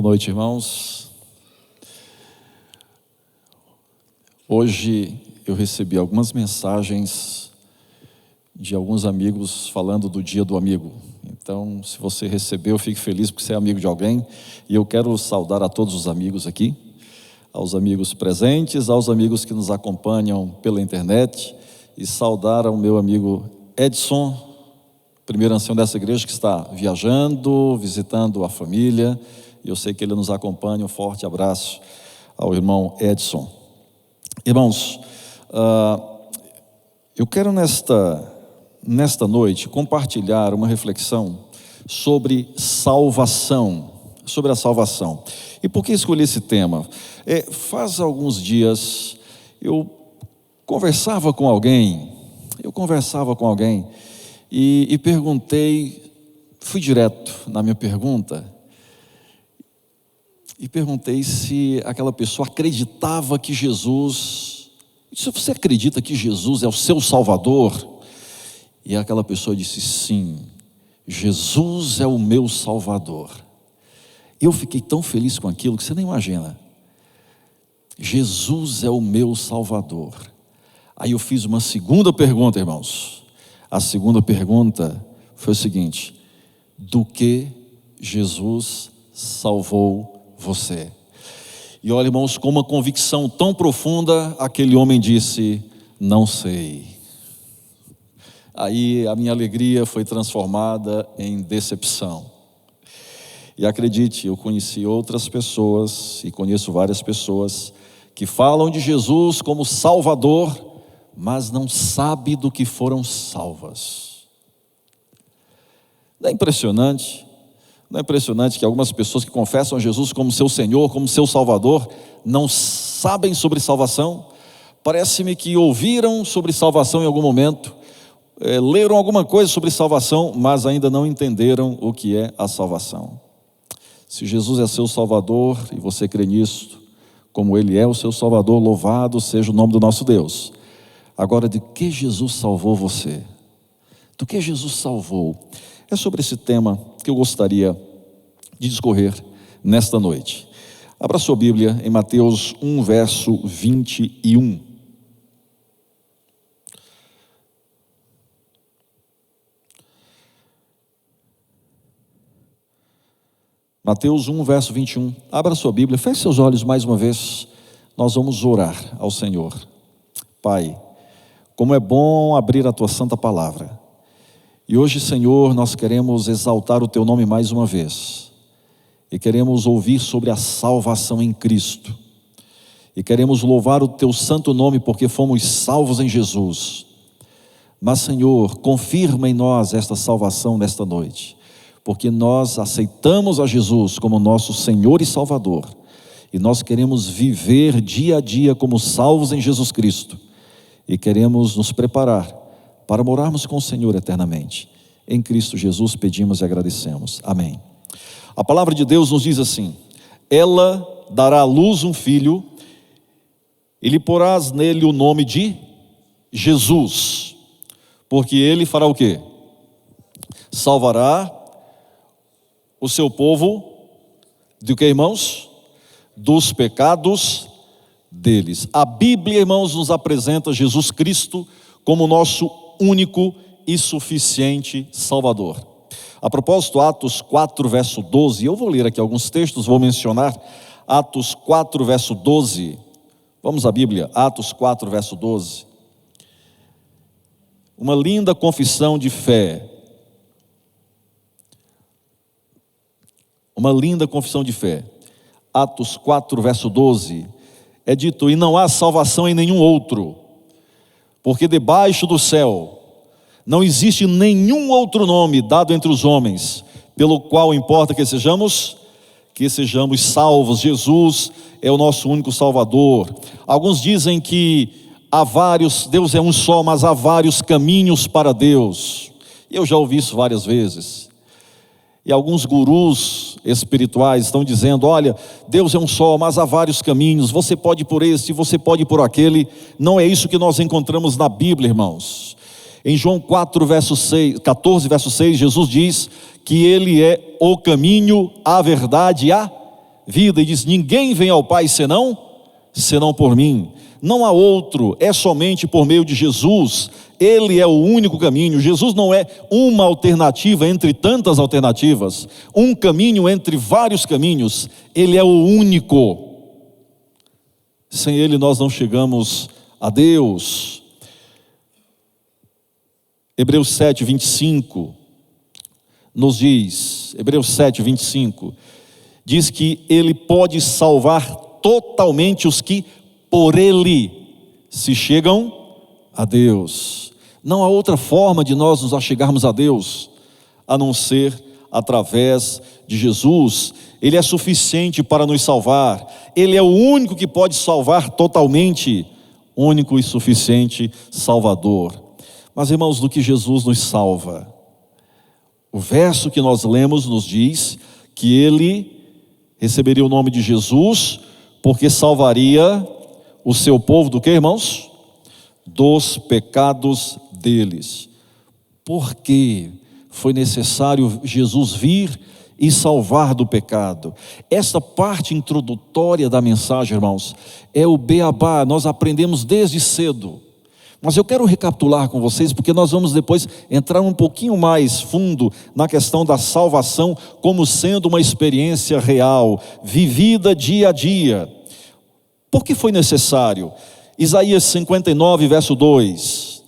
Boa noite, irmãos. Hoje eu recebi algumas mensagens de alguns amigos falando do Dia do Amigo. Então, se você recebeu, fique feliz porque você é amigo de alguém. E eu quero saudar a todos os amigos aqui, aos amigos presentes, aos amigos que nos acompanham pela internet, e saudar ao meu amigo Edson, primeiro ancião dessa igreja, que está viajando, visitando a família. E eu sei que ele nos acompanha. Um forte abraço ao irmão Edson. Irmãos, eu quero nesta noite compartilhar uma reflexão sobre salvação, sobre a salvação. E por que escolhi esse tema? Faz alguns dias eu conversava com alguém e perguntei, fui direto na minha pergunta, e perguntei se aquela pessoa acreditava que Jesus, se você acredita que Jesus é o seu Salvador? E aquela pessoa disse sim, Jesus é o meu Salvador. Eu fiquei tão feliz com aquilo que você nem imagina. Jesus é o meu Salvador. Aí eu fiz uma segunda pergunta, irmãos. A segunda pergunta foi o seguinte: do que Jesus salvou você? E olha, irmãos, com uma convicção tão profunda, aquele homem disse: não sei. Aí a minha alegria foi transformada em decepção. E acredite, eu conheci outras pessoas, e conheço várias pessoas, que falam de Jesus como Salvador, mas não sabem do que foram salvas. Não é impressionante? Não é impressionante que algumas pessoas que confessam a Jesus como seu Senhor, como seu Salvador, não sabem sobre salvação? Parece-me que ouviram sobre salvação em algum momento, leram alguma coisa sobre salvação, mas ainda não entenderam o que é a salvação. Se Jesus é seu Salvador e você crê nisso, como Ele é o seu Salvador, louvado seja o nome do nosso Deus. Agora, de que Jesus salvou você? Do que Jesus salvou? É sobre esse tema que eu gostaria de discorrer nesta noite. Abra sua Bíblia em Mateus 1, verso 21. Mateus 1, verso 21. Abra sua Bíblia, feche seus olhos mais uma vez. Nós vamos orar ao Senhor. Pai, como é bom abrir a Tua santa palavra. E hoje, Senhor, nós queremos exaltar o Teu nome mais uma vez. E queremos ouvir sobre a salvação em Cristo. E queremos louvar o Teu santo nome porque fomos salvos em Jesus. Mas, Senhor, confirma em nós esta salvação nesta noite. Porque nós aceitamos a Jesus como nosso Senhor e Salvador. E nós queremos viver dia a dia como salvos em Jesus Cristo. E queremos nos preparar para morarmos com o Senhor eternamente. Em Cristo Jesus pedimos e agradecemos. Amém. A palavra de Deus nos diz assim: ela dará à luz um filho, e lhe porás nele o nome de Jesus, porque ele fará o quê? Salvará o seu povo de que, irmãos? Dos pecados deles. A Bíblia, irmãos, nos apresenta Jesus Cristo como nosso único e suficiente Salvador. A propósito, Atos 4, verso 12, eu vou ler aqui alguns textos, vou mencionar Atos 4, verso 12. Vamos à Bíblia, Atos 4, verso 12. Uma linda confissão de fé. Uma linda confissão de fé. Atos 4, verso 12. É dito: e não há salvação em nenhum outro, porque debaixo do céu não existe nenhum outro nome dado entre os homens, pelo qual importa que sejamos salvos. Jesus é o nosso único Salvador. Alguns dizem que Deus é um só, mas há vários caminhos para Deus. Eu já ouvi isso várias vezes. E alguns gurus espirituais estão dizendo: olha, Deus é um só, mas há vários caminhos, você pode ir por esse, você pode ir por aquele. Não é isso que nós encontramos na Bíblia, irmãos. Em João 4, verso 6, 14, verso 6, Jesus diz que Ele é o caminho, a verdade e a vida, e diz: ninguém vem ao Pai senão por mim. Não há outro, é somente por meio de Jesus. Ele é o único caminho. Jesus não é uma alternativa entre tantas alternativas, um caminho entre vários caminhos. Ele é o único. Sem Ele nós não chegamos a Deus. Hebreus 7, 25 nos diz, Hebreus 7, 25, diz que Ele pode salvar totalmente os que por Ele se chegam a Deus. Não há outra forma de nós nos achegarmos a Deus, a não ser através de Jesus. Ele é suficiente para nos salvar. Ele é o único que pode salvar totalmente, único e suficiente Salvador. Mas, irmãos, do que Jesus nos salva? O verso que nós lemos nos diz que Ele receberia o nome de Jesus, porque salvaria o seu povo do que, irmãos? Dos pecados deles. Por que foi necessário Jesus vir e salvar do pecado? Esta parte introdutória da mensagem, irmãos, é o beabá. Nós aprendemos desde cedo. Mas eu quero recapitular com vocês, porque nós vamos depois entrar um pouquinho mais fundo na questão da salvação, como sendo uma experiência real, vivida dia a dia. Por que foi necessário? Isaías 59, verso 2.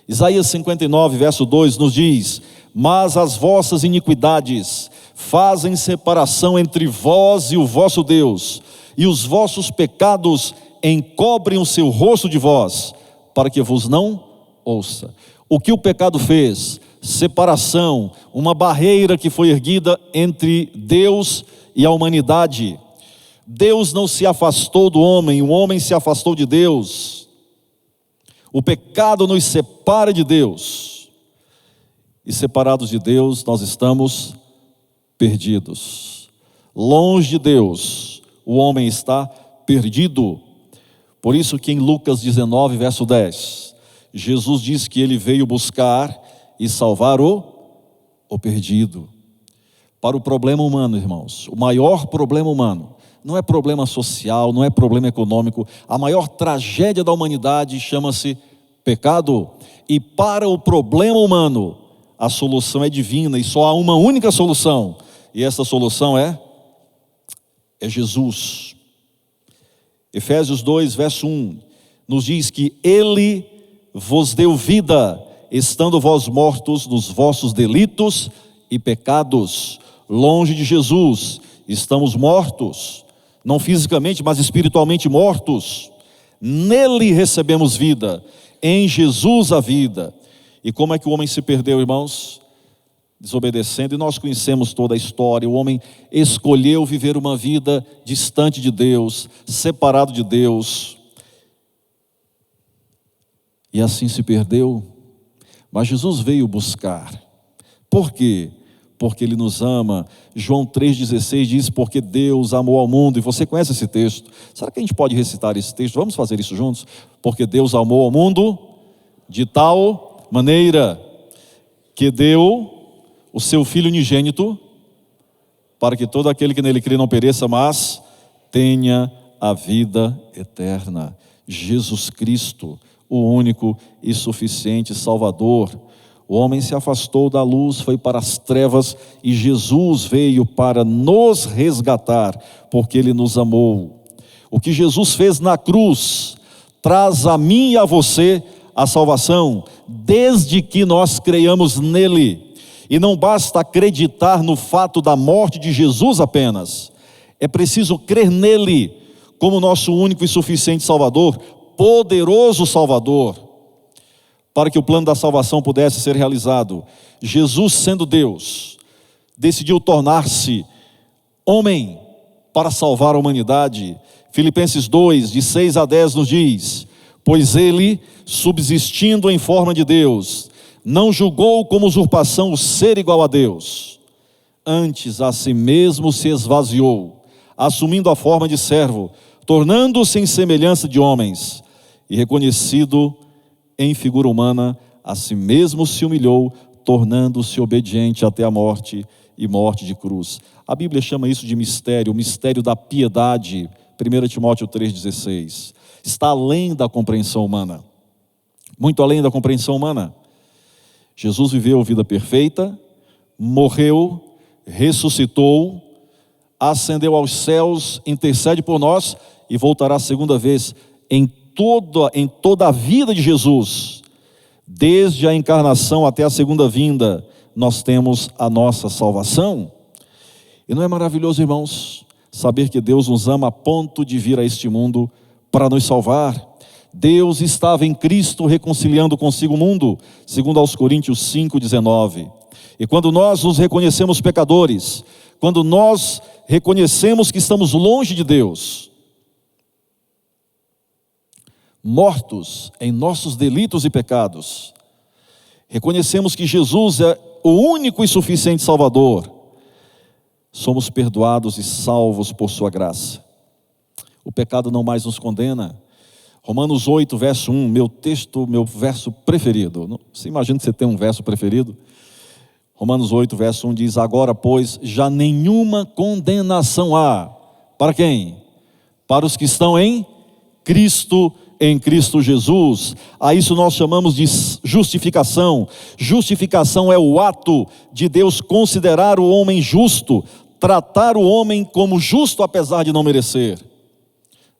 Isaías 59, verso 2 nos diz: mas as vossas iniquidades fazem separação entre vós e o vosso Deus, e os vossos pecados encobrem o seu rosto de vós, para que vos não ouça. O que o pecado fez? Separação, uma barreira que foi erguida entre Deus e a humanidade. Deus não se afastou do homem, o homem se afastou de Deus. O pecado nos separa de Deus, e separados de Deus nós estamos perdidos. Longe de Deus, o homem está perdido. Por isso que em Lucas 19, verso 10, Jesus diz que Ele veio buscar e salvar o perdido. Para o problema humano, irmãos, o maior problema humano, não é problema social, não é problema econômico, a maior tragédia da humanidade chama-se pecado. E para o problema humano, a solução é divina, e só há uma única solução, e essa solução é Jesus. Efésios 2, verso 1, nos diz que Ele vos deu vida, estando vós mortos nos vossos delitos e pecados. Longe de Jesus, estamos mortos, não fisicamente, mas espiritualmente mortos. Nele recebemos vida, em Jesus a vida. E como é que o homem se perdeu, irmãos? Desobedecendo, e nós conhecemos toda a história. O homem escolheu viver uma vida distante de Deus, separado de Deus, e assim se perdeu. Mas Jesus veio buscar. Por quê? Porque Ele nos ama. João 3,16 diz: porque Deus amou ao mundo. E você conhece esse texto? Será que a gente pode recitar esse texto? Vamos fazer isso juntos? Porque Deus amou ao mundo de tal maneira que deu o seu Filho unigênito, para que todo aquele que nele crê não pereça, mas tenha a vida eterna. Jesus Cristo, o único e suficiente Salvador. O homem se afastou da luz, foi para as trevas, e Jesus veio para nos resgatar, porque Ele nos amou. O que Jesus fez na cruz traz a mim e a você a salvação, desde que nós creiamos nele. E não basta acreditar no fato da morte de Jesus apenas, é preciso crer nele como nosso único e suficiente Salvador, poderoso Salvador, para que o plano da salvação pudesse ser realizado. Jesus, sendo Deus, decidiu tornar-se homem para salvar a humanidade. Filipenses 2, de 6 a 10 nos diz: pois Ele, subsistindo em forma de Deus, não julgou como usurpação o ser igual a Deus, antes a si mesmo se esvaziou, assumindo a forma de servo, tornando-se em semelhança de homens, e reconhecido em figura humana, a si mesmo se humilhou, tornando-se obediente até a morte, e morte de cruz. A Bíblia chama isso de mistério, o mistério da piedade, 1 Timóteo 3,16. Está além da compreensão humana, muito além da compreensão humana. Jesus viveu vida perfeita, morreu, ressuscitou, ascendeu aos céus, intercede por nós e voltará a segunda vez. Em toda a vida de Jesus, desde a encarnação até a segunda vinda, nós temos a nossa salvação. E não é maravilhoso, irmãos, saber que Deus nos ama a ponto de vir a este mundo para nos salvar? Deus estava em Cristo reconciliando consigo o mundo, segundo aos Coríntios 5,19. E quando nós nos reconhecemos pecadores, quando nós reconhecemos que estamos longe de Deus, mortos em nossos delitos e pecados, reconhecemos que Jesus é o único e suficiente Salvador, somos perdoados e salvos por sua graça. O pecado não mais nos condena. Romanos 8, verso 1, meu verso preferido. Você imagina que você tem um verso preferido? Romanos 8, verso 1 diz: agora, pois, já nenhuma condenação há. Para quem? Para os que estão em Cristo Jesus. A isso nós chamamos de justificação. Justificação é o ato de Deus considerar o homem justo, tratar o homem como justo apesar de não merecer.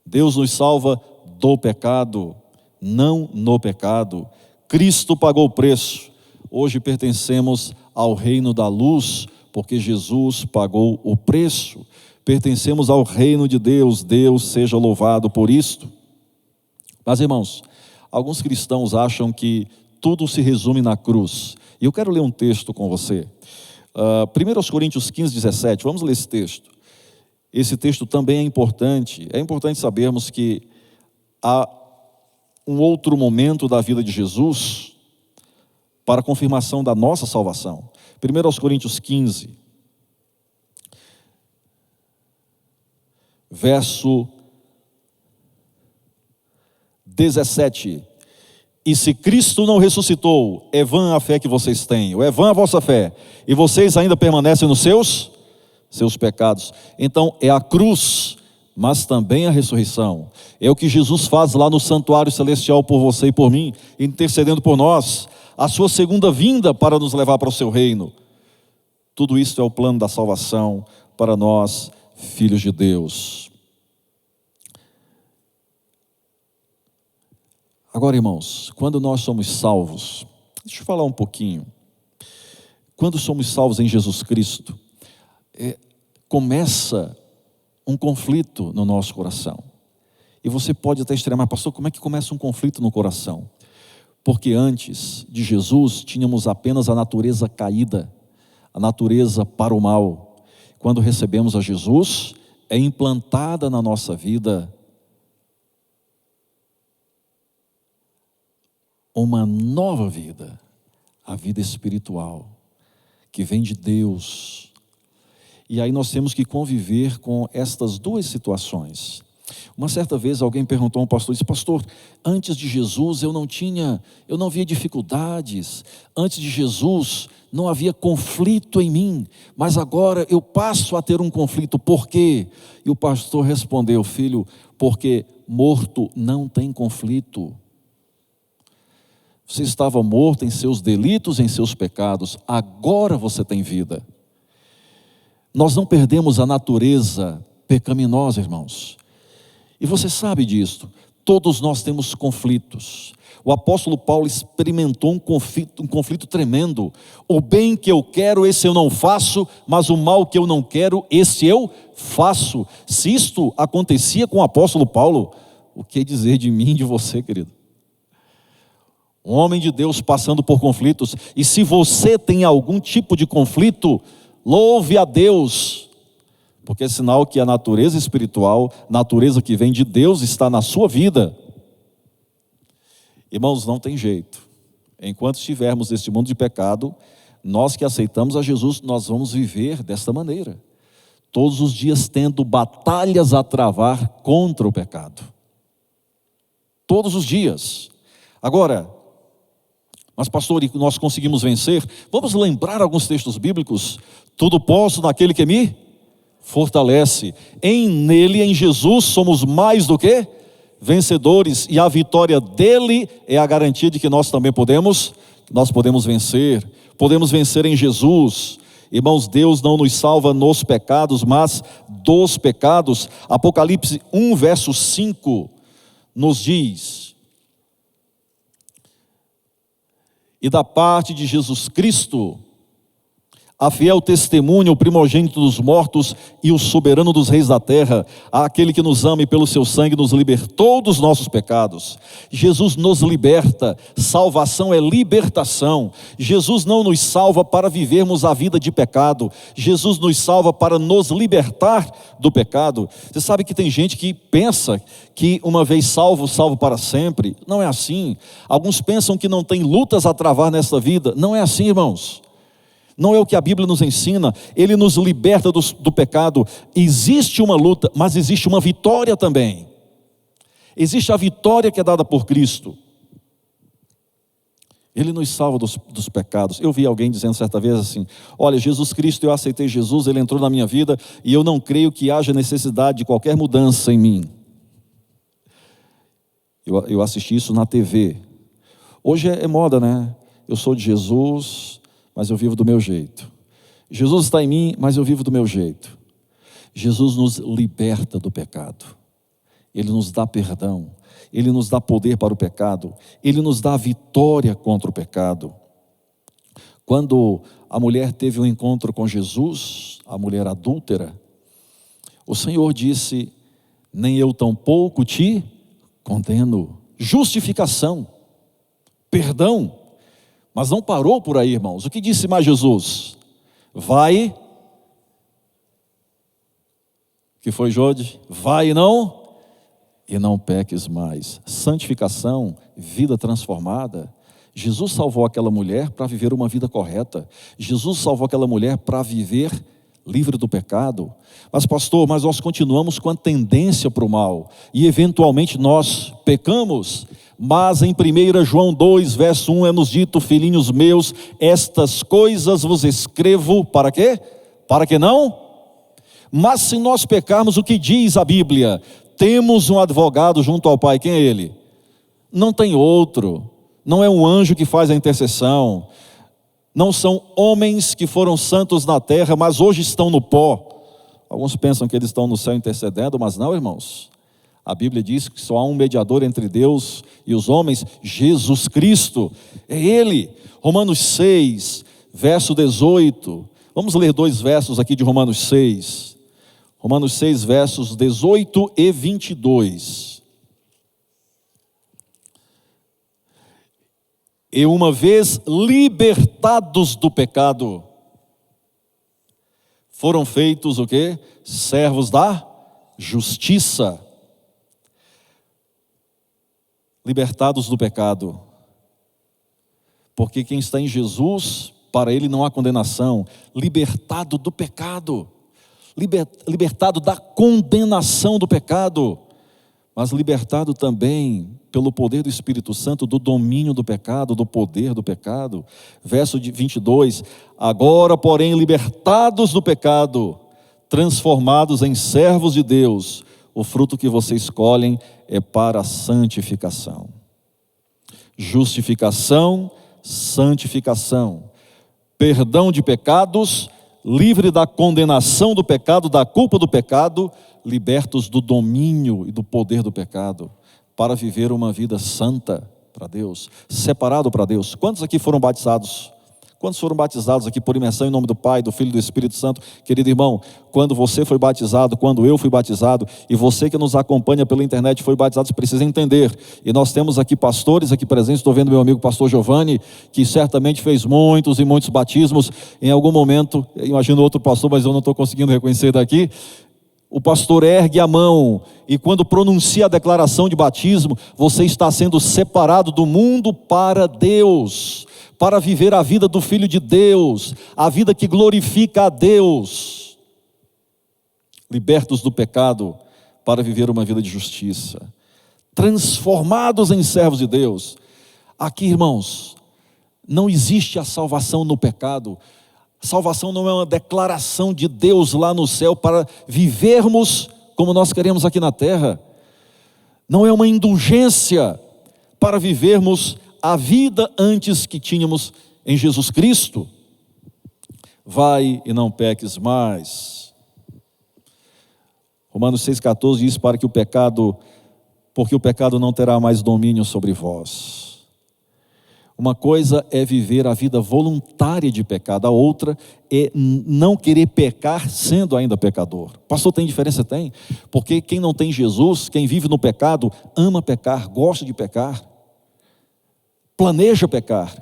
Deus nos salva do pecado, não no pecado. Cristo pagou o preço. Hoje pertencemos ao reino da luz, porque Jesus pagou o preço. Pertencemos ao reino de Deus. Deus seja louvado por isto. Mas, irmãos, alguns cristãos acham que tudo se resume na cruz. E eu quero ler um texto com você. 1 Coríntios 15, 17. Vamos ler esse texto. Esse texto também é importante. É importante sabermos que há um outro momento da vida de Jesus para a confirmação da nossa salvação. 1 Coríntios 15, verso 17. E se Cristo não ressuscitou, é vã a fé que vocês têm, ou é vã a vossa fé, e vocês ainda permanecem nos seus pecados. Então é a cruz, mas também a ressurreição. É o que Jesus faz lá no santuário celestial por você e por mim, intercedendo por nós. A sua segunda vinda para nos levar para o seu reino. Tudo isso é o plano da salvação para nós, filhos de Deus. Agora, irmãos, quando nós somos salvos, deixa eu falar um pouquinho. Quando somos salvos em Jesus Cristo, começa um conflito no nosso coração. E você pode até extremar: pastor, como é que começa um conflito no coração? Porque antes de Jesus tínhamos apenas a natureza caída, a natureza para o mal. Quando recebemos a Jesus, é implantada na nossa vida uma nova vida, a vida espiritual, que vem de Deus. E aí nós temos que conviver com estas duas situações. Uma certa vez alguém perguntou a um pastor, disse: pastor, antes de Jesus eu não via dificuldades, antes de Jesus não havia conflito em mim, mas agora eu passo a ter um conflito, por quê? E o pastor respondeu: filho, porque morto não tem conflito. Você estava morto em seus delitos, em seus pecados, agora você tem vida. Nós não perdemos a natureza pecaminosa, irmãos. E você sabe disso. Todos nós temos conflitos. O apóstolo Paulo experimentou um conflito tremendo. O bem que eu quero, esse eu não faço, mas o mal que eu não quero, esse eu faço. Se isto acontecia com o apóstolo Paulo, o que dizer de mim e de você, querido? Um homem de Deus passando por conflitos. E se você tem algum tipo de conflito, louve a Deus, porque é sinal que a natureza espiritual, natureza que vem de Deus, está na sua vida. Irmãos, não tem jeito. Enquanto estivermos neste mundo de pecado, nós que aceitamos a Jesus, nós vamos viver desta maneira. Todos os dias tendo batalhas a travar contra o pecado. Todos os dias. Agora, Mas pastor, e nós conseguimos vencer? Vamos lembrar alguns textos bíblicos. Tudo posso naquele que me fortalece. Nele, em Jesus, somos mais do que vencedores. E a vitória dele é a garantia de que nós também podemos vencer. Podemos vencer em Jesus. Irmãos, Deus não nos salva nos pecados, mas dos pecados. Apocalipse 1, verso 5, nos diz: e da parte de Jesus Cristo, a fiel testemunha, o primogênito dos mortos e o soberano dos reis da terra, aquele que nos ama e pelo seu sangue nos libertou dos nossos pecados. Jesus nos liberta, salvação é libertação. Jesus não nos salva para vivermos a vida de pecado, Jesus nos salva para nos libertar do pecado. Você sabe que tem gente que pensa que uma vez salvo, salvo para sempre. Não é assim. Alguns pensam que não tem lutas a travar nesta vida. Não é assim, irmãos. Não é o que a Bíblia nos ensina. Ele nos liberta do pecado. Existe uma luta, mas existe uma vitória também. Existe a vitória que é dada por Cristo. Ele nos salva dos pecados. Eu vi alguém dizendo certa vez assim: olha, Jesus Cristo, eu aceitei Jesus, Ele entrou na minha vida e eu não creio que haja necessidade de qualquer mudança em mim. Eu assisti isso na TV. Hoje é moda, né? Eu sou de Jesus, mas eu vivo do meu jeito. Jesus está em mim, mas eu vivo do meu jeito. Jesus nos liberta do pecado. Ele nos dá perdão. Ele nos dá poder para o pecado. Ele nos dá a vitória contra o pecado. Quando a mulher teve um encontro com Jesus, a mulher adúltera, o Senhor disse: nem eu tampouco te condeno. Justificação, perdão. Mas não parou por aí, irmãos. O que disse mais Jesus? Vai. Que foi, Jode? Vai e não peques mais. Santificação, vida transformada. Jesus salvou aquela mulher para viver uma vida correta. Jesus salvou aquela mulher para viver livre do pecado. Mas pastor, nós continuamos com a tendência para o mal. E eventualmente nós pecamos. Mas em 1 João 2, verso 1 é nos dito: filhinhos meus, estas coisas vos escrevo, para quê? Para que não? Mas se nós pecarmos, o que diz a Bíblia? Temos um advogado junto ao Pai. Quem é ele? Não tem outro. Não é um anjo que faz a intercessão. Não são homens que foram santos na terra, mas hoje estão no pó. Alguns pensam que eles estão no céu intercedendo, mas não, irmãos. A Bíblia diz que só há um mediador entre Deus e os homens, Jesus Cristo. É Ele. Romanos 6, verso 18. Vamos ler 2 versos aqui de Romanos 6. Romanos 6, versos 18 e 22. E uma vez libertados do pecado, foram feitos o quê? Servos da justiça. Libertados do pecado. Porque quem está em Jesus, para ele não há condenação. Libertado do pecado. Libertado da condenação do pecado. Mas libertado também pelo poder do Espírito Santo, do domínio do pecado, do poder do pecado. Verso 22, agora porém libertados do pecado, transformados em servos de Deus, o fruto que vocês escolhem é para a santificação. Justificação, santificação. Perdão de pecados, livre da condenação do pecado, da culpa do pecado, libertos do domínio e do poder do pecado, para viver uma vida santa para Deus, separado para Deus. Quantos aqui foram batizados? Quantos foram batizados aqui por imersão em nome do Pai, do Filho e do Espírito Santo? Querido irmão, quando você foi batizado, quando eu fui batizado, e você que nos acompanha pela internet foi batizado, você precisa entender. E nós temos aqui pastores aqui presentes, estou vendo meu amigo pastor Giovanni, que certamente fez muitos e muitos batismos. Em algum momento, eu imagino outro pastor, mas eu não estou conseguindo reconhecer daqui. O pastor ergue a mão e quando pronuncia a declaração de batismo, você está sendo separado do mundo para Deus, para viver a vida do Filho de Deus, a vida que glorifica a Deus. Libertos do pecado para viver uma vida de justiça. Transformados em servos de Deus. Aqui, irmãos, Não existe a salvação no pecado. Salvação não é uma declaração de Deus lá no céu para vivermos como nós queremos aqui na terra. Não é uma indulgência para vivermos a vida antes que tínhamos em Jesus Cristo. Vai e não peques mais. Romanos 6,14 diz porque o pecado não terá mais domínio sobre vós. Uma coisa é viver a vida voluntária de pecado, a outra é não querer pecar sendo ainda pecador. Pastor, tem diferença? Tem. Porque quem não tem Jesus, quem vive no pecado, ama pecar, gosta de pecar, planeja pecar.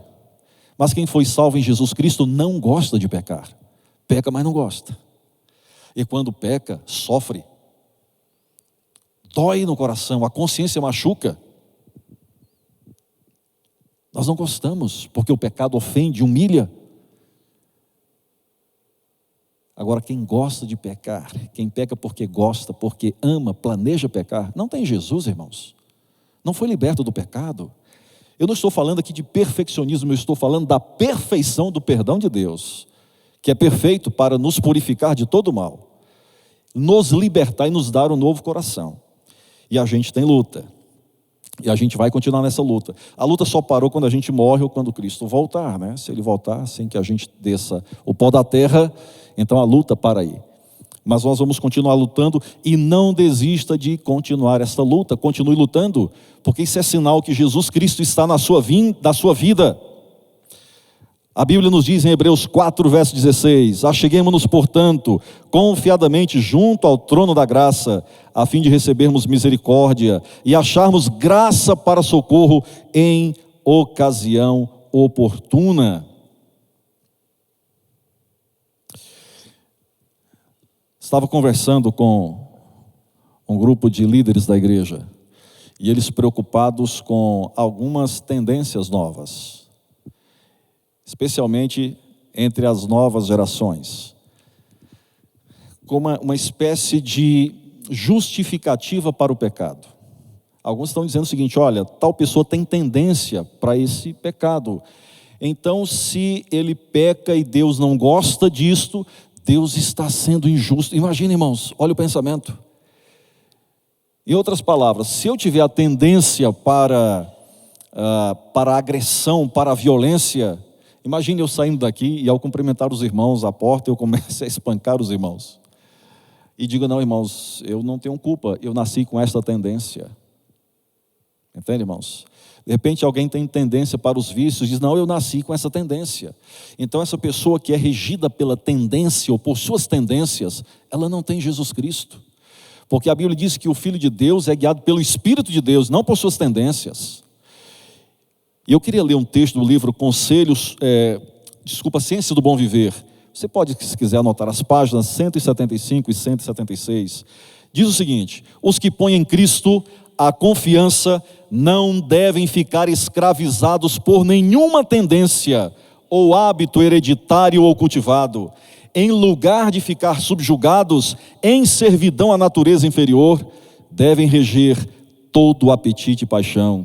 Mas quem foi salvo em Jesus Cristo não gosta de pecar. Peca, mas não gosta. E quando peca, sofre. Dói no coração, a consciência machuca. Nós não gostamos, porque o pecado ofende, humilha. Agora, quem gosta de pecar, quem peca porque gosta, porque ama, planeja pecar, não tem Jesus, irmãos. Não foi liberto do pecado. Eu não estou falando aqui de perfeccionismo, eu estou falando da perfeição do perdão de Deus, que é perfeito para nos purificar de todo mal, nos libertar e nos dar um novo coração. E a gente tem luta. E a gente vai continuar nessa luta. A luta só parou quando a gente morre ou quando Cristo voltar, né? Se Ele voltar, sem que a gente desça o pó da terra, então a luta para aí. Mas nós vamos continuar lutando e não desista de continuar essa luta. Continue lutando, porque isso é sinal que Jesus Cristo está na sua vida. A Bíblia nos diz em Hebreus 4, verso 16: acheguemo-nos, portanto, confiadamente junto ao trono da graça, a fim de recebermos misericórdia e acharmos graça para socorro em ocasião oportuna. Estava conversando com um grupo de líderes da igreja, e eles preocupados com algumas tendências novas, especialmente entre as novas gerações, como uma espécie de justificativa para o pecado. Alguns estão dizendo o seguinte: olha, tal pessoa tem tendência para esse pecado, então se ele peca e Deus não gosta disto, Deus está sendo injusto. Imagina, irmãos, olha o pensamento. Em outras palavras, se eu tiver a tendência para a agressão, para a violência, imagine eu saindo daqui e ao cumprimentar os irmãos à porta, eu começo a espancar os irmãos. E digo: não, irmãos, eu não tenho culpa, eu nasci com esta tendência. Entende, irmãos? De repente alguém tem tendência para os vícios, diz: não, eu nasci com essa tendência. Então essa pessoa que é regida pela tendência ou por suas tendências, ela não tem Jesus Cristo. Porque a Bíblia diz que o Filho de Deus é guiado pelo Espírito de Deus, não por suas tendências. E eu queria ler um texto do livro Ciência do Bom Viver. Você pode, se quiser, anotar as páginas 175 e 176. Diz o seguinte: os que põem em Cristo a confiança não devem ficar escravizados por nenhuma tendência ou hábito hereditário ou cultivado. Em lugar de ficar subjugados em servidão à natureza inferior, devem reger todo o apetite e paixão.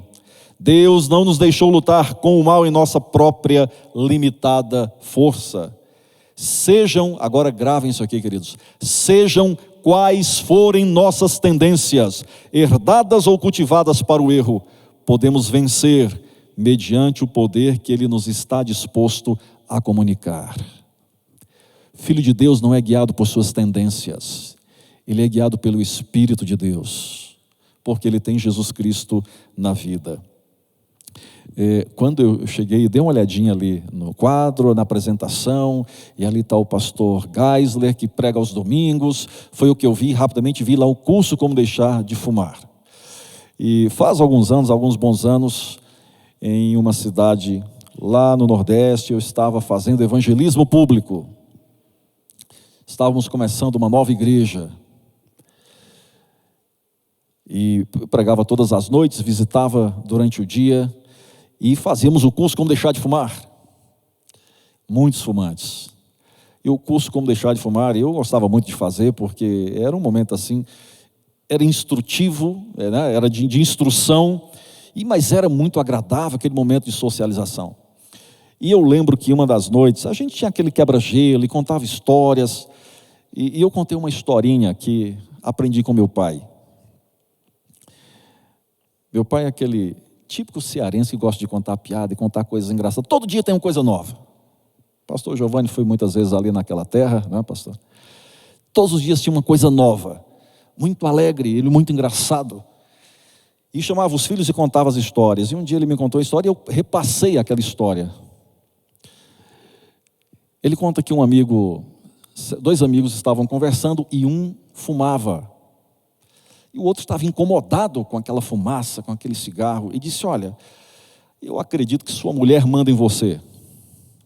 Deus não nos deixou lutar com o mal em nossa própria limitada força. Sejam, agora gravem isso aqui, queridos, sejam quais forem nossas tendências, herdadas ou cultivadas para o erro, podemos vencer mediante o poder que Ele nos está disposto a comunicar. Filho de Deus não é guiado por suas tendências, ele é guiado pelo Espírito de Deus, porque ele tem Jesus Cristo na vida. Quando eu cheguei, dei uma olhadinha ali no quadro, na apresentação, e ali está o pastor Geisler, que prega aos domingos. Foi o que eu vi, rapidamente vi lá o curso Como Deixar de Fumar. E faz alguns bons anos, em uma cidade lá no Nordeste, eu estava fazendo evangelismo público. Estávamos começando uma nova igreja. E eu pregava todas as noites, visitava durante o dia, e fazíamos o curso Como Deixar de Fumar. Muitos fumantes. E o curso Como Deixar de Fumar, eu gostava muito de fazer, porque era um momento assim, era instrutivo, né? Era de instrução, mas era muito agradável aquele momento de socialização. E eu lembro que uma das noites, a gente tinha aquele quebra-gelo e contava histórias, e eu contei uma historinha que aprendi com meu pai. Meu pai é aquele típico cearense que gosta de contar piada e contar coisas engraçadas. Todo dia tem uma coisa nova. O pastor Giovanni foi muitas vezes ali naquela terra, não é, pastor? Todos os dias tinha uma coisa nova, muito alegre, ele muito engraçado. E chamava os filhos e contava as histórias. E um dia ele me contou a história e eu repassei aquela história. Ele conta que dois amigos estavam conversando e um fumava. E o outro estava incomodado com aquela fumaça, com aquele cigarro, e disse: olha, eu acredito que sua mulher manda em você.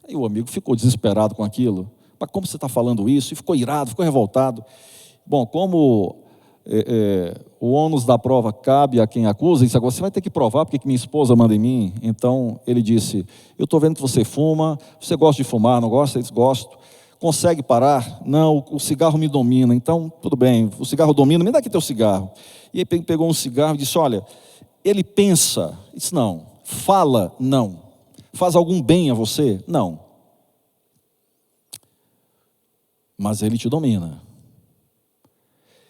Aí o amigo ficou desesperado com aquilo. Mas como você está falando isso? E ficou irado, ficou revoltado. Bom, como o ônus da prova cabe a quem acusa, ele disse: agora você vai ter que provar porque que minha esposa manda em mim. Então ele disse: eu estou vendo que você fuma, você gosta de fumar, não gosta? Eles gostam. Consegue parar? Não, o cigarro me domina. Então, tudo bem, o cigarro domina, me dá aqui teu cigarro. E ele pegou um cigarro e disse: olha, ele pensa. Ele disse: não. Fala? Não. Faz algum bem a você? Não. Mas ele te domina.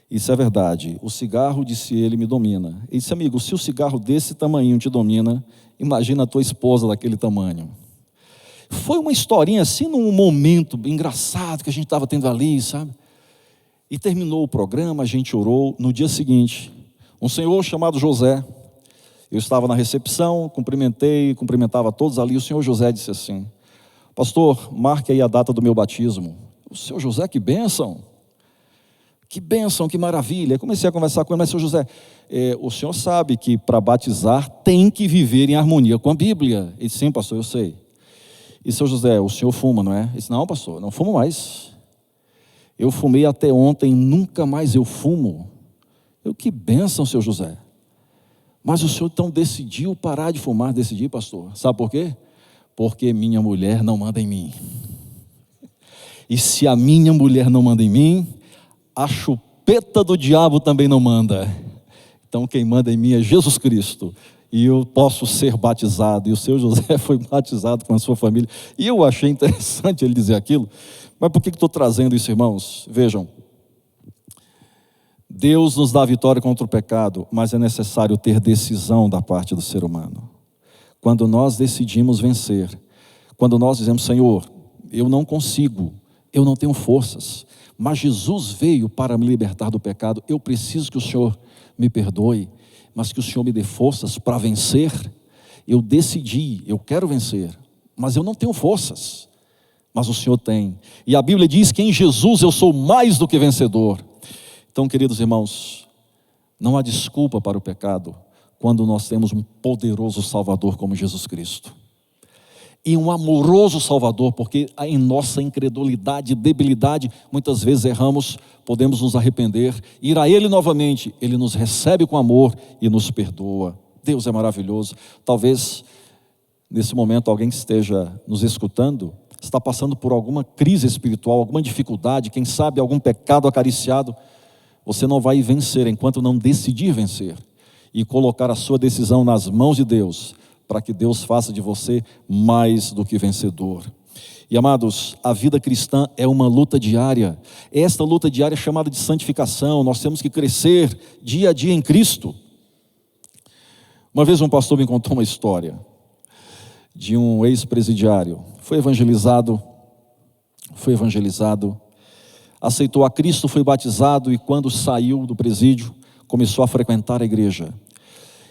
Isso é verdade. O cigarro, disse ele, me domina. Ele disse: amigo, se o cigarro desse tamanho te domina, imagina a tua esposa daquele tamanho. Foi uma historinha assim, num momento engraçado que a gente estava tendo ali, sabe? E terminou o programa, a gente orou. No dia seguinte, um senhor chamado José, eu estava na recepção, cumprimentava todos ali. O senhor José disse assim: pastor, marque aí a data do meu batismo. O senhor José, que bênção, que maravilha. Eu comecei a conversar com ele: mas senhor José, o senhor sabe que para batizar tem que viver em harmonia com a Bíblia. Ele disse: sim, pastor, eu sei. E seu José, o senhor fuma, não é? Ele disse: não, pastor, não fumo mais. Eu fumei até ontem, nunca mais eu fumo. Que bênção, seu José. Mas o senhor então decidiu parar de fumar? Decidi, pastor. Sabe por quê? Porque minha mulher não manda em mim. E se a minha mulher não manda em mim, a chupeta do diabo também não manda. Então quem manda em mim é Jesus Cristo. E eu posso ser batizado. E o seu José foi batizado com a sua família. E eu achei interessante ele dizer aquilo. Mas por que estou trazendo isso, irmãos? Vejam, Deus nos dá a vitória contra o pecado, mas é necessário ter decisão da parte do ser humano. Quando nós decidimos vencer, quando nós dizemos: Senhor, eu não consigo, eu não tenho forças, mas Jesus veio para me libertar do pecado, eu preciso que o Senhor me perdoe, mas que o Senhor me dê forças para vencer. Eu decidi, eu quero vencer, mas eu não tenho forças, mas o Senhor tem. E a Bíblia diz que em Jesus eu sou mais do que vencedor. Então, queridos irmãos, não há desculpa para o pecado quando nós temos um poderoso Salvador como Jesus Cristo. E um amoroso Salvador, porque em nossa incredulidade e debilidade, muitas vezes erramos, podemos nos arrepender, ir a Ele novamente, Ele nos recebe com amor e nos perdoa. Deus é maravilhoso. Talvez, nesse momento, alguém que esteja nos escutando, está passando por alguma crise espiritual, alguma dificuldade, quem sabe algum pecado acariciado. Você não vai vencer enquanto não decidir vencer e colocar a sua decisão nas mãos de Deus, para que Deus faça de você mais do que vencedor. E amados, a vida cristã é uma luta diária. Esta luta diária é chamada de santificação. Nós temos que crescer dia a dia em Cristo. Uma vez um pastor me contou uma história de um ex-presidiário. Foi evangelizado, aceitou a Cristo, foi batizado e quando saiu do presídio, começou a frequentar a igreja.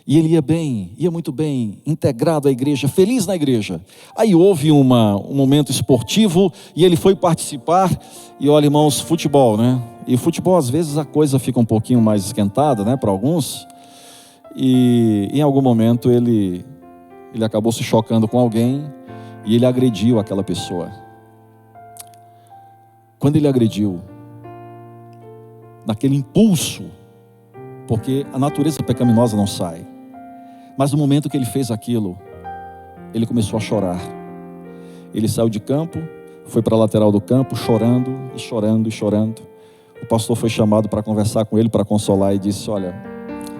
E ele ia bem, ia muito bem, integrado à igreja, feliz na igreja. Aí houve um momento esportivo e ele foi participar. E olha, irmãos, futebol, né? E futebol, às vezes, a coisa fica um pouquinho mais esquentada, né, para alguns. E em algum momento ele acabou se chocando com alguém e ele agrediu aquela pessoa. Quando ele agrediu, naquele impulso, porque a natureza pecaminosa não sai, mas no momento que ele fez aquilo, ele começou a chorar. Ele saiu de campo, foi para a lateral do campo, chorando e chorando e chorando. O pastor foi chamado para conversar com ele, para consolar, e disse: olha,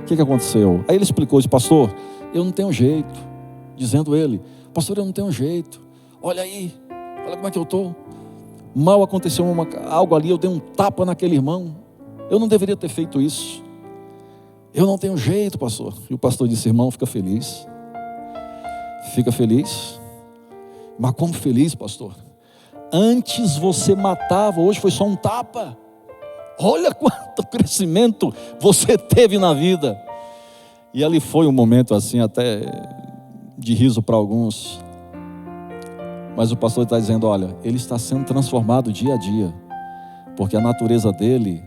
o que aconteceu? Aí ele explicou, disse: pastor, eu não tenho jeito. Dizendo ele: pastor, eu não tenho jeito. olha aí, olha como é que eu estou. Mal aconteceu algo ali, eu dei um tapa naquele irmão. Eu não deveria ter feito isso. Eu não tenho jeito, pastor. E o pastor disse, irmão, fica feliz. Fica feliz. Mas como feliz, pastor? Antes você matava, hoje foi só um tapa. Olha quanto crescimento você teve na vida. E ali foi um momento assim até de riso para alguns. Mas o pastor está dizendo, olha, ele está sendo transformado dia a dia. Porque a natureza dele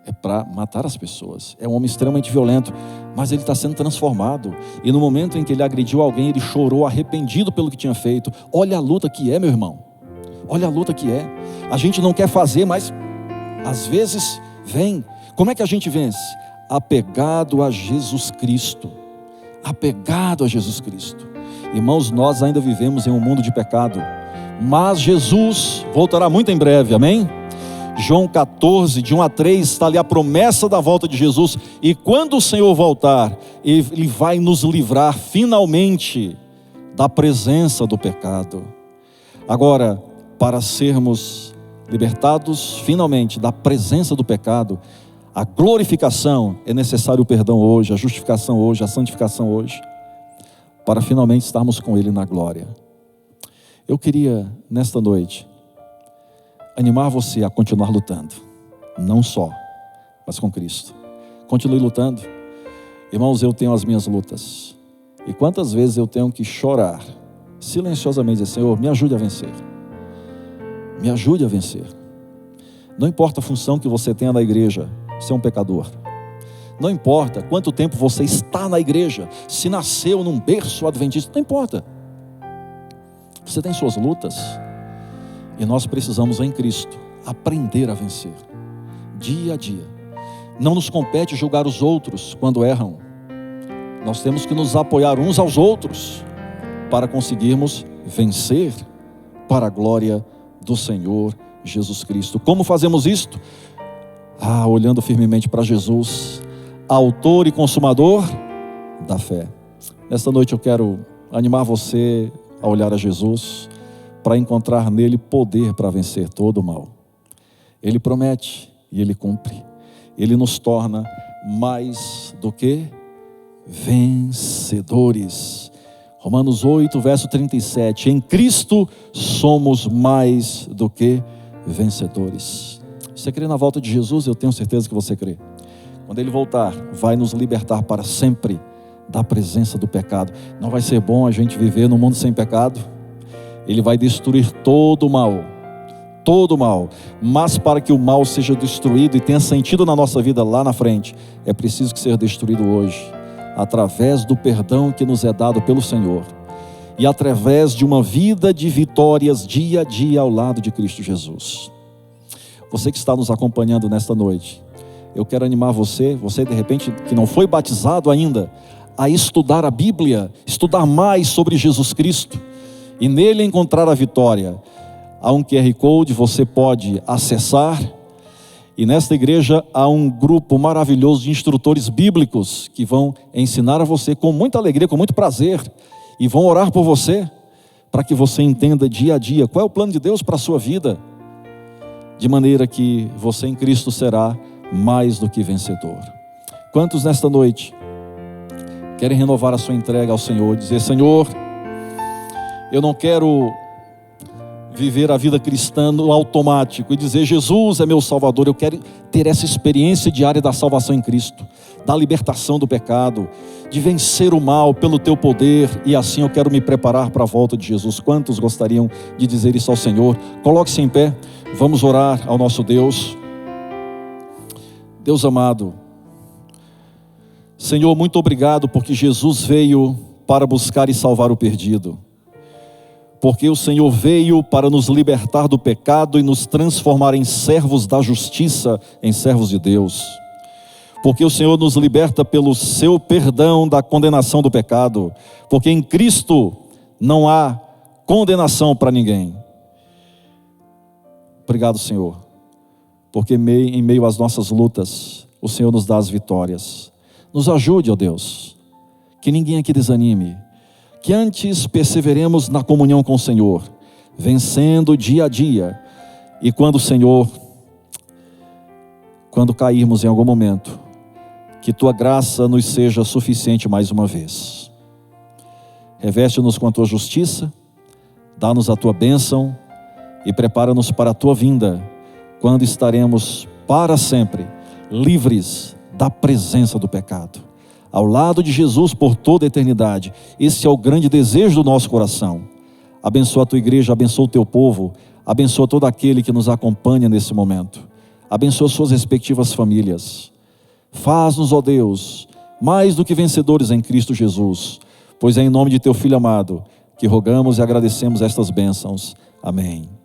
é para matar as pessoas. É um homem extremamente violento, mas ele está sendo transformado. E no momento em que ele agrediu alguém, ele chorou arrependido pelo que tinha feito. Olha a luta que é, meu irmão. Olha a luta que é. A gente não quer fazer, mas às vezes vem. Como é que a gente vence? Apegado a Jesus Cristo. Apegado a Jesus Cristo. Irmãos, nós ainda vivemos em um mundo de pecado, mas Jesus voltará muito em breve, amém? João 14, de 1 a 3, está ali a promessa da volta de Jesus. E quando o Senhor voltar, Ele vai nos livrar finalmente da presença do pecado. Agora, para sermos libertados finalmente da presença do pecado, a glorificação, é necessário o perdão hoje, a justificação hoje, a santificação hoje, para finalmente estarmos com Ele na glória. Eu queria, nesta noite, animar você a continuar lutando, não só, mas com Cristo. Continue lutando. Irmãos, eu tenho as minhas lutas, e quantas vezes eu tenho que chorar, silenciosamente dizer, Senhor, me ajude a vencer. Me ajude a vencer. Não importa a função que você tenha na igreja, você é um pecador. Não importa quanto tempo você está na igreja, se nasceu num berço adventista, não importa. Você tem suas lutas, e nós precisamos em Cristo aprender a vencer, dia a dia. Não nos compete julgar os outros quando erram. Nós temos que nos apoiar uns aos outros, para conseguirmos vencer, para a glória do Senhor Jesus Cristo. Como fazemos isto? Olhando firmemente para Jesus, autor e consumador da fé. Nesta noite eu quero animar você a olhar a Jesus, para encontrar nele poder para vencer todo o mal. Ele promete e Ele cumpre. Ele nos torna mais do que vencedores. Romanos 8, verso 37. Em Cristo somos mais do que vencedores. Você crê na volta de Jesus? Eu tenho certeza que você crê. Quando Ele voltar, vai nos libertar para sempre da presença do pecado. Não vai ser bom a gente viver num mundo sem pecado? Ele vai destruir todo o mal, mas para que o mal seja destruído e tenha sentido na nossa vida lá na frente, é preciso que seja destruído hoje, através do perdão que nos é dado pelo Senhor, e através de uma vida de vitórias dia a dia ao lado de Cristo Jesus. Você que está nos acompanhando nesta noite, eu quero animar você de repente que não foi batizado ainda, a estudar a Bíblia, estudar mais sobre Jesus Cristo, e nele encontrar a vitória. Há um QR Code, você pode acessar, e nesta igreja há um grupo maravilhoso de instrutores bíblicos, que vão ensinar a você com muita alegria, com muito prazer, e vão orar por você, para que você entenda dia a dia, qual é o plano de Deus para a sua vida, de maneira que você em Cristo será mais do que vencedor. Quantos nesta noite querem renovar a sua entrega ao Senhor, dizer, Senhor, eu não quero viver a vida cristã no automático e dizer, Jesus é meu Salvador. Eu quero ter essa experiência diária da salvação em Cristo, da libertação do pecado, de vencer o mal pelo teu poder, e assim eu quero me preparar para a volta de Jesus. Quantos gostariam de dizer isso ao Senhor? Coloque-se em pé, vamos orar ao nosso Deus. Deus amado, Senhor, muito obrigado porque Jesus veio para buscar e salvar o perdido. Porque o Senhor veio para nos libertar do pecado e nos transformar em servos da justiça, em servos de Deus. Porque o Senhor nos liberta pelo seu perdão da condenação do pecado. Porque em Cristo não há condenação para ninguém. Obrigado, Senhor. Porque em meio às nossas lutas, o Senhor nos dá as vitórias. Nos ajude, ó Deus, que ninguém aqui desanime. Que antes perseveremos na comunhão com o Senhor, vencendo dia a dia. E quando, Senhor, quando cairmos em algum momento, que Tua graça nos seja suficiente mais uma vez. Reveste-nos com a Tua justiça, dá-nos a Tua bênção e prepara-nos para a Tua vinda, quando estaremos para sempre livres da presença do pecado, ao lado de Jesus por toda a eternidade. Esse é o grande desejo do nosso coração. Abençoa a Tua igreja, abençoa o Teu povo, abençoa todo aquele que nos acompanha nesse momento, abençoa suas respectivas famílias. Faz-nos, ó Deus, mais do que vencedores em Cristo Jesus, pois é em nome de Teu Filho amado que rogamos e agradecemos estas bênçãos. Amém.